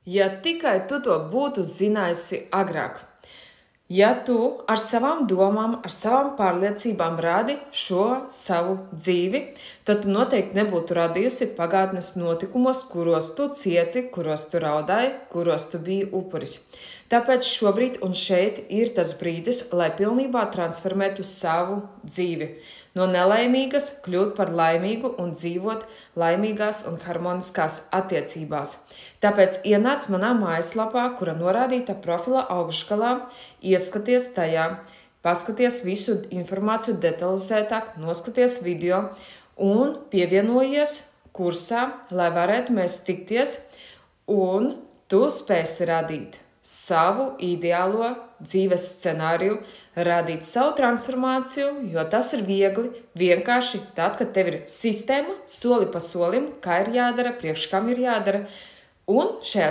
Ja tikai tu to būtu zinājusi agrāk. Ja tu ar savām domām, ar savām pārliecībām rādi šo savu dzīvi, tad tu noteikti nebūtu radījusi pagātnes notikumos, kuros tu cieti, kuros tu raudāji, kuros tu biji upuris. Tāpēc šobrīd un šeit ir tas brīdis, lai pilnībā transformētu savu dzīvi. No nelaimīgas kļūt par laimīgu un dzīvot laimīgās un harmoniskās attiecībās. Tāpēc ienāc manā mājaslapā, kura norādīta profila augšgalā, ieskaties tajā, paskaties visu informāciju detalizētāk, noskaties video un pievienojies kursā, lai varētu mēs tikties un tu spēsi radīt savu ideālo dzīves scenāriju, radīt savu transformāciju, jo tas ir viegli, vienkārši tad, kad tev ir sistēma, soli pa solim, kā ir jādara, priekš kam ir jādara, un šajā